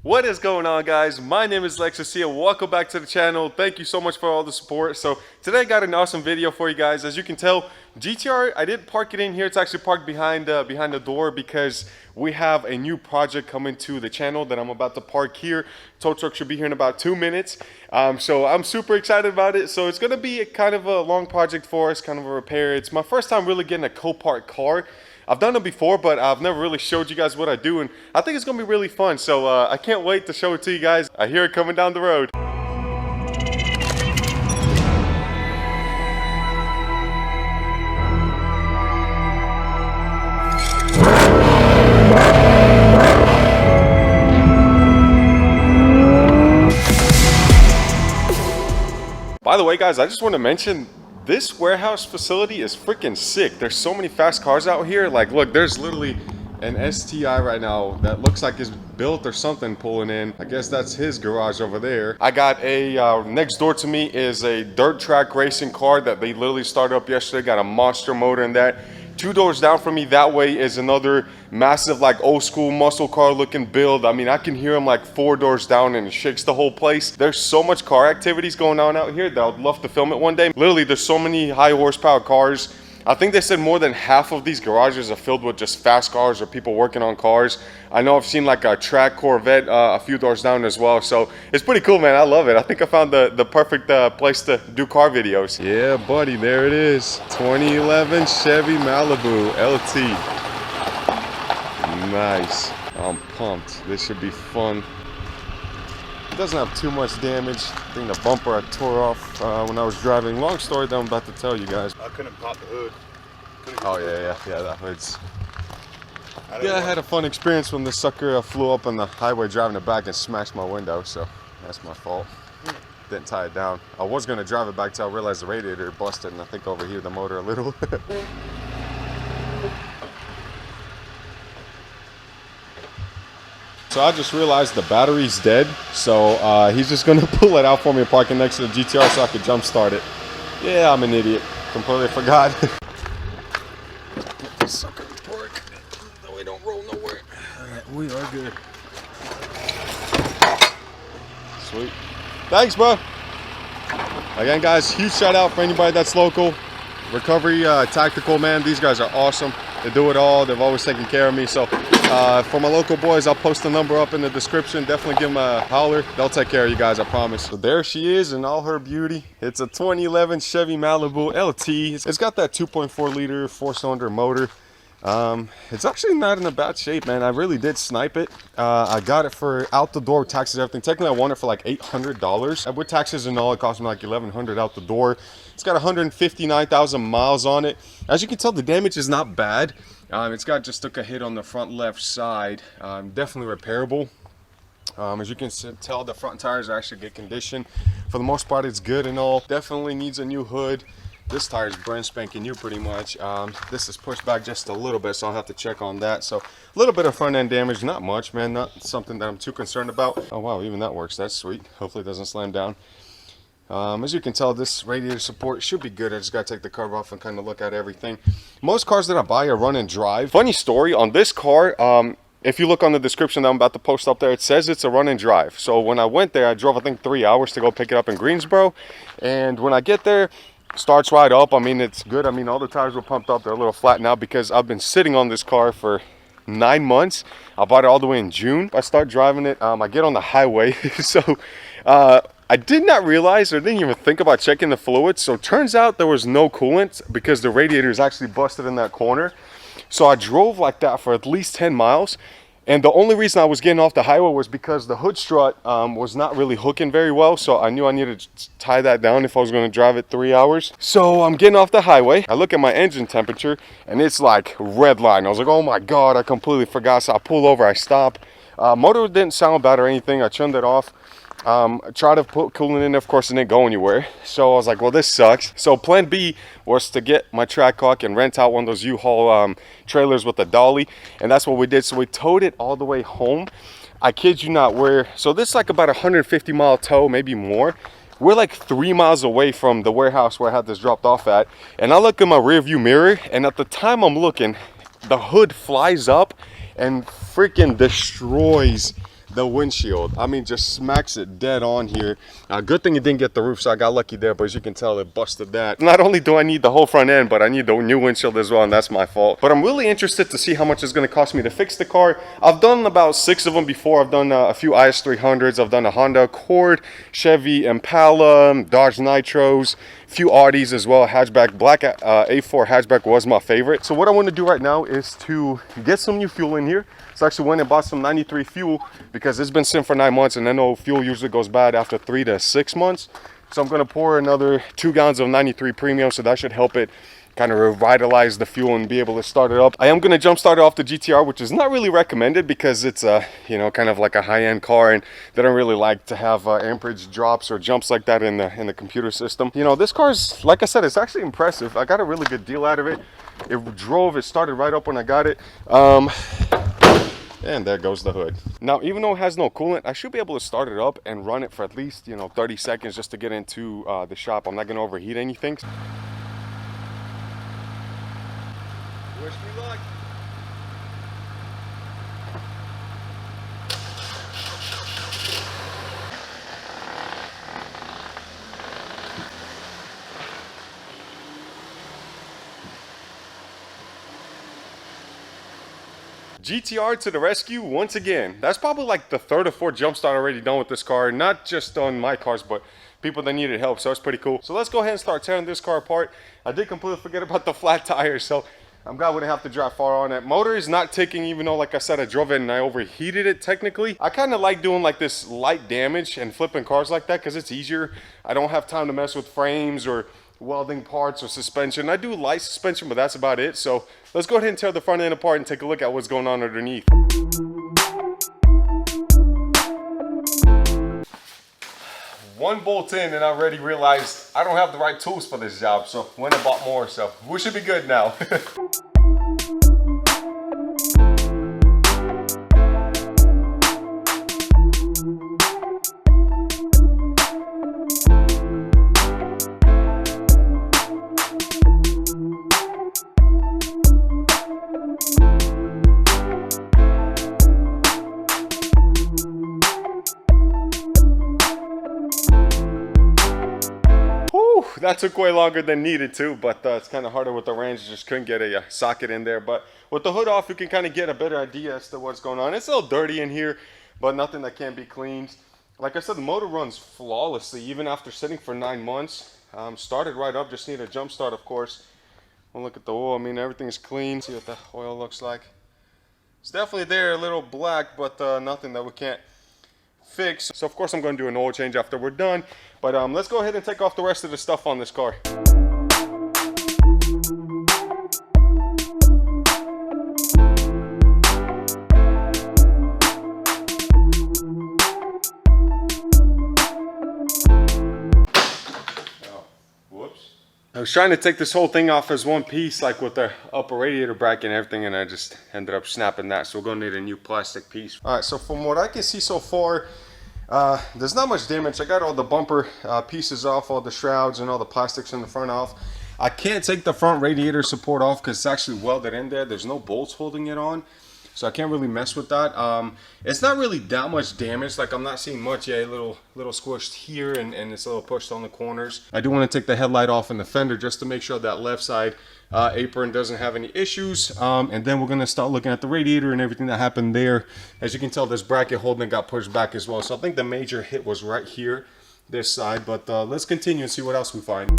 What is going on, guys? My name is Lextasy and welcome back to the channel. Thank you so much for all the support. So today I got an awesome video for you guys. As you can tell, GTR, I didn't park it in here. It's actually parked behind the door because we have a new project coming to the channel that I'm about to park here. Tow truck should be here in about 2 minutes. So I'm super excited about it. So it's gonna be kind of a long project for us, kind of a repair. It's my first time really getting a Copart car. I've done it before, but I've never really showed you guys what I do, and I think it's gonna be really fun. So I can't wait to show it to you guys. I hear it coming down the road. By the way, guys, I just want to mention this warehouse facility is freaking sick. There's so many fast cars out here. Like, look, there's literally an STI right now that looks like it's built or something pulling in. I guess that's his garage over there. I got a, next door to me is a dirt track racing car that they literally started up yesterday. Got a monster motor in that. 2 doors down from me that way is another massive, like, old school muscle car looking build. I mean, I can hear them like 4 doors down and it shakes the whole place. There's so much car activities going on out here that I'd love to film it one day. Literally, there's so many high horsepower cars. I think they said more than half of these garages are filled with just fast cars or people working on cars. I know I've seen like a track Corvette a few doors down as well. So it's pretty cool, man. I love it. I think I found the perfect place to do car videos. Yeah, buddy, there it is. 2011 Chevy Malibu LT. Nice. I'm pumped. This should be fun. It doesn't have too much damage. I think the bumper I tore off when I was driving. Long story that I'm about to tell you guys. I couldn't pop the hood. Oh yeah, that hood's. Yeah, I had a fun experience when this sucker flew up on the highway driving it back and smashed my window, so that's my fault. Didn't tie it down. I was gonna drive it back till I realized the radiator busted and I think overheated the motor a little. So I just realized the battery's dead, so he's just gonna pull it out for me and park it next to the GTR so I could jump start it. Yeah, I'm an idiot. Completely forgot. Sucker park. That way don't roll nowhere. Alright, we are good. Sweet. Thanks, bro. Again, guys, huge shout out for anybody that's local. Recovery Tactical, man. These guys are awesome. They do it all. They've always taken care of me. So for my local boys, I'll post the number up in the description. Definitely give them a holler. They'll take care of you guys, I promise. So there she is in all her beauty. It's a 2011 Chevy Malibu LT. It's got that 2.4 liter 4-cylinder motor. It's actually not in a bad shape, man. I really did snipe it. I got it for out the door, taxes, everything. Technically, I won it for like $800. With taxes and all, it cost me like $1,100 out the door. It's got 159,000 miles on it. As you can tell, the damage is not bad. It's got just took a hit on the front left side. Definitely repairable. As you can tell, the front tires are actually good condition. For the most part, it's good and all. Definitely needs a new hood. This tire is brand spanking new pretty much. This is pushed back just a little bit, so I'll have to check on that. So a little bit of front end damage, not much, man. Not something that I'm too concerned about. Oh wow, even that works. That's sweet. Hopefully it doesn't slam down. As you can tell, this radiator support should be good. I just gotta take the cover off and kind of look at everything. Most cars that I buy are run and drive. Funny story on this car. If you look on the description that I'm about to post up there, it says it's a run and drive. So when I went there, I drove I think 3 hours to go pick it up in Greensboro, and when I get there, starts right up. I mean, it's good. I mean, all the tires were pumped up. They're a little flat now because I've been sitting on this car for 9 months. I bought it all the way in June. I start driving it. I get on the highway. So I did not realize or didn't even think about checking the fluids. So turns out there was no coolant because the radiator is actually busted in that corner. So I drove like that for at least 10 miles. And the only reason I was getting off the highway was because the hood strut was not really hooking very well. So I knew I needed to tie that down if I was going to drive it 3 hours. So I'm getting off the highway. I look at my engine temperature and it's like red line. I was like, oh my God, I completely forgot. So I pull over, I stop. Motor didn't sound bad or anything. I turned it off. Try to put coolant in, of course it didn't go anywhere. So I was like, well, this sucks. So plan B was to get my Trackhawk and rent out one of those U-Haul trailers with a dolly, and that's what we did. So we towed it all the way home. I kid you not, so this is like about 150 mile tow, maybe more. We're like 3 miles away from the warehouse where I had this dropped off at, and I look in my rear view mirror, and at the time I'm looking, the hood flies up and freaking destroys the windshield. I mean, just smacks it dead on here. Good thing it didn't get the roof, so I got lucky there, but as you can tell, it busted that. Not only do I need the whole front end, but I need the new windshield as well, and that's my fault. But I'm really interested to see how much it's going to cost me to fix the car. I've done about 6 of them before. I've done a few IS300s. I've done a Honda Accord, Chevy Impala, Dodge Nitros, few Audis as well, hatchback. Black A4 hatchback was my favorite. So what I want to do right now is to get some new fuel in here. So I actually went and bought some 93 fuel because it's been sitting for 9 months, and I know fuel usually goes bad after 3 to 6 months. So I'm going to pour another 2 gallons of 93 premium, so that should help it kind of revitalize the fuel and be able to start it up. I am going to jump start it off the GTR, which is not really recommended because it's a, you know, kind of like a high-end car, and they don't really like to have amperage drops or jumps like that in the computer system. You know, this car's, like I said, it's actually impressive. I got a really good deal out of it. It started right up when I got it. And there goes the hood. Now, even though it has no coolant, I should be able to start it up and run it for at least, you know, 30 seconds just to get into the shop. I'm not going to overheat anything. Wish me luck. GTR to the rescue once again. That's probably like the 3rd or 4th jump start already done with this car, not just on my cars, but people that needed help. So it's pretty cool. So let's go ahead and start tearing this car apart. I did completely forget about the flat tires, so I'm glad we didn't have to drive far on it. Motor is not ticking, even though, like I said, I drove it and I overheated it technically. I kind of like doing like this light damage and flipping cars like that because it's easier. I don't have time to mess with frames or welding parts or suspension. I do light suspension, but that's about it. So let's go ahead and tear the front end apart and take a look at what's going on underneath. One bolt in and I already realized I don't have the right tools for this job, so went and bought more, so we should be good now. That took way longer than needed to, but it's kind of harder with the range. Just couldn't get a socket in there. But with the hood off, you can kind of get a better idea as to what's going on. It's a little dirty in here, but nothing that can't be cleaned. Like I said, the motor runs flawlessly, even after sitting for 9 months. Started right up, just need a jump start, of course. We'll look at the oil. I mean, everything's clean. See what the oil looks like. It's definitely there, a little black, but nothing that we can't fix. So of course I'm going to do an oil change after we're done, but let's go ahead and take off the rest of the stuff on this car. I was trying to take this whole thing off as one piece, like with the upper radiator bracket and everything, and I just ended up snapping that. So we're gonna need a new plastic piece. All right, so from what I can see so far, there's not much damage. I got all the bumper pieces off, all the shrouds and all the plastics in the front off. I can't take the front radiator support off because it's actually welded in there. There's no bolts holding it on, so I can't really mess with that. It's not really that much damage. Like, I'm not seeing much. Yeah, a little squished here, and it's a little pushed on the corners. I do want to take the headlight off in the fender just to make sure that left side apron doesn't have any issues. And then we're going to start looking at the radiator and everything that happened there. As you can tell, this bracket holding it got pushed back as well. So I think the major hit was right here, this side. But let's continue and see what else we find.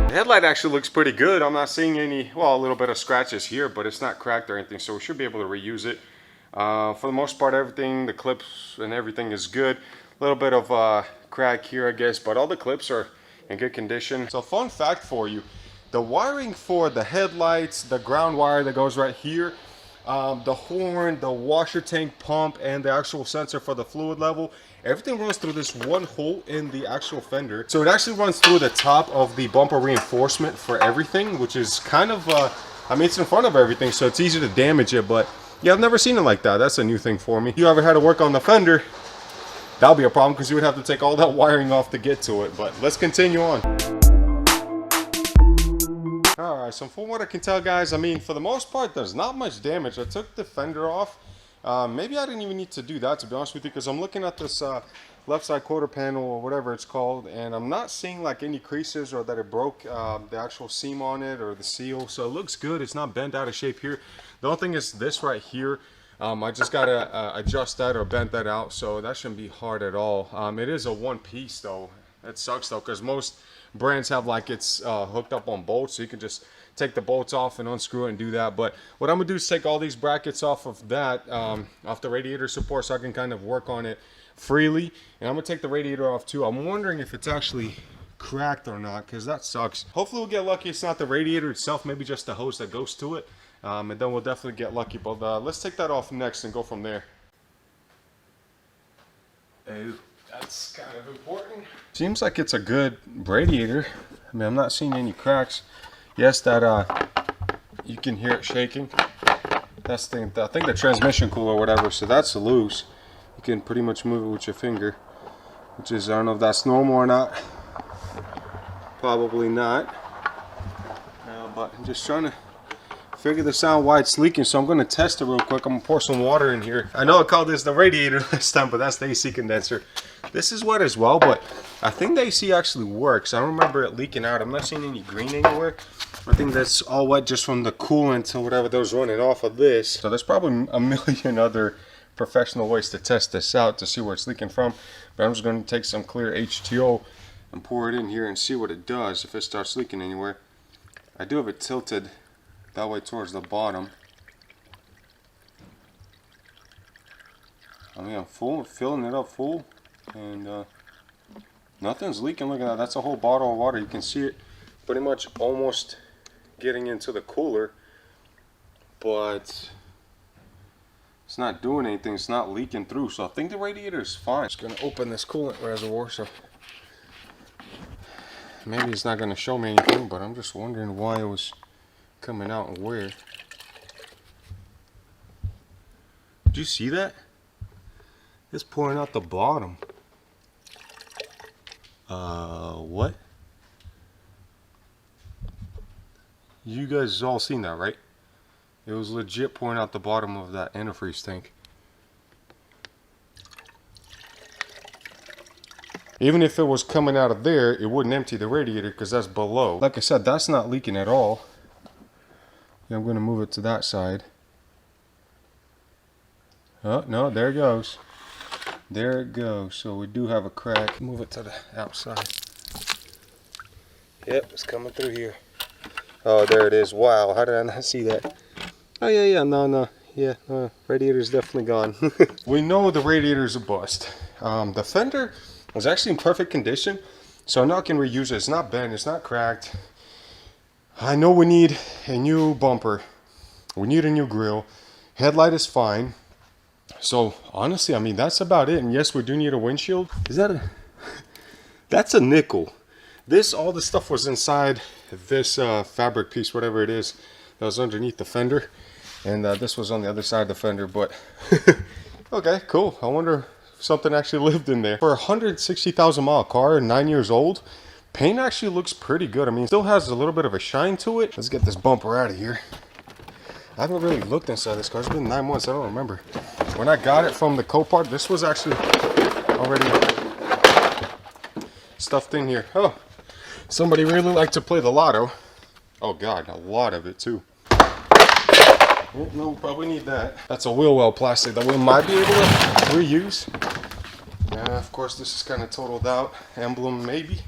The headlight actually looks pretty good. I'm not seeing any, well, a little bit of scratches here, but it's not cracked or anything, so we should be able to reuse it. For the most part, everything, the clips and everything is good. A little bit of crack here, I guess, but all the clips are in good condition. So fun fact for you, the wiring for the headlights, the ground wire that goes right here, the horn, the washer tank pump, and the actual sensor for the fluid level, everything runs through this one hole in the actual fender. So it actually runs through the top of the bumper reinforcement for everything, which is kind of, I mean, it's in front of everything, so it's easy to damage it, but yeah, I've never seen it like that. That's a new thing for me. If you ever had to work on the fender, that'll be a problem because you would have to take all that wiring off to get to it, but let's continue on. All All right, so from what I can tell, guys, I mean, for the most part, there's not much damage. I took the fender off. Maybe I didn't even need to do that, to be honest with you, because I'm looking at this left side quarter panel or whatever it's called, and I'm not seeing like any creases or that it broke the actual seam on it or the seal. So it looks good. It's not bent out of shape here. The only thing is this right here. I just gotta adjust that or bend that out, so that shouldn't be hard at all. It is a one piece though. That sucks though, because most brands have like it's hooked up on bolts, so you can just take the bolts off and unscrew it and do that. But what I'm gonna do is take all these brackets off of that, off the radiator support, so I can kind of work on it freely. And I'm gonna take the radiator off too. I'm wondering if it's actually cracked or not, because that sucks. Hopefully we'll get lucky. It's not the radiator itself, maybe just the hose that goes to it. And then we'll definitely get lucky. But let's take that off next and go from there. That's kind of important. Seems like it's a good radiator. I mean, I'm not seeing any cracks. Yes, that you can hear it shaking. That's the, I think the transmission cooler or whatever, so that's loose. You can pretty much move it with your finger, which is, I don't know if that's normal or not. Probably not. But I'm just trying to figure this out why it's leaking, so I'm going to test it real quick. I'm going to pour some water in here. I know I called this the radiator last time, but that's the AC condenser. This is wet as well, but I think the AC actually works. I don't remember it leaking out. I'm not seeing any green anywhere. I think that's all wet just from the coolant or whatever that was running off of this. So there's probably a million other professional ways to test this out to see where it's leaking from. But I'm just going to take some clear H2O and pour it in here and see what it does if it starts leaking anywhere. I do have it tilted that way towards the bottom. I mean, I'm full, filling it up full, and nothing's leaking. Look at that. That's a whole bottle of water. You can see it pretty much almost getting into the cooler, but it's not doing anything. It's not leaking through, so I think the radiator is fine. Just gonna open this coolant reservoir, so maybe it's not gonna show me anything, but I'm just wondering why it was coming out and where. Did you see that? It's pouring out the bottom. What? You guys all seen that, right? It was legit pouring out the bottom of that antifreeze tank. Even if it was coming out of there, it wouldn't empty the radiator because that's below. Like I said, that's not leaking at all. I'm going to move it to that side. Oh, no, there it goes. There it goes. So we do have a crack. Move it to the outside. Yep, it's coming through here. Oh, there it is. Wow, how did I not see that? Oh, yeah, no. Yeah, radiator's definitely gone. We know the radiator's a bust. The fender was actually in perfect condition, so I know I can reuse it. It's not bent, it's not cracked. I know we need a new bumper. We need a new grille. Headlight is fine. So honestly, I mean, that's about it. And yes, we do need a windshield. Is that a... That's a nickel. All the stuff was inside this fabric piece, whatever it is, that was underneath the fender. And this was on the other side of the fender, but okay, cool. I wonder if something actually lived in there. For a 160,000 mile car, 9 years old, paint actually looks pretty good. I mean, it still has a little bit of a shine to it. Let's get this bumper out of here. I haven't really looked inside this car. It's been 9 months. I don't remember. When I got it from the Copart, this was actually already stuffed in here. Oh, somebody really liked to play the lotto. Oh God, a lot of it too. Oh, no, probably need that. That's a wheel well plastic that we might be able to reuse. Of course, this is kind of totaled out. Emblem, maybe.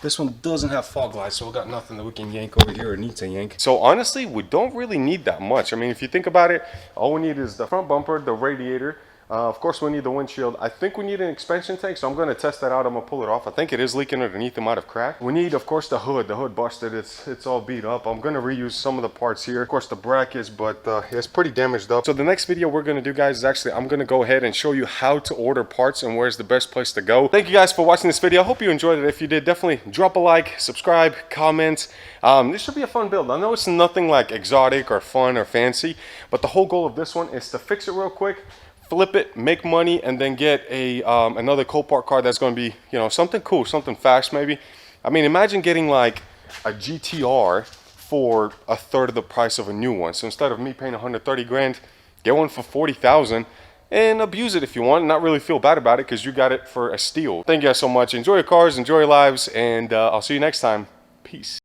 This one doesn't have fog lights, so we got nothing that we can yank over here or need to yank. So honestly, we don't really need that much. I mean, if you think about it, all we need is the front bumper, the radiator. Of course, we need the windshield. I think we need an expansion tank, so I'm going to test that out. I'm going to pull it off. I think it is leaking underneath. It might have cracked. We need, of course, the hood. The hood busted. It's all beat up. I'm going to reuse some of the parts here. Of course, the brackets, but it's pretty damaged up. So the next video we're going to do, guys, is actually I'm going to go ahead and show you how to order parts and where's the best place to go. Thank you guys for watching this video. I hope you enjoyed it. If you did, definitely drop a like, subscribe, comment. This should be a fun build. I know it's nothing like exotic or fun or fancy, but the whole goal of this one is to fix it real quick, flip it, make money, and then get a another Copart car that's going to be, you know, something cool, something fast maybe. I mean, imagine getting like a GTR for a third of the price of a new one. So instead of me paying 130 grand, get one for 40,000 and abuse it if you want, and not really feel bad about it because you got it for a steal. Thank you guys so much. Enjoy your cars, enjoy your lives, and I'll see you next time. Peace.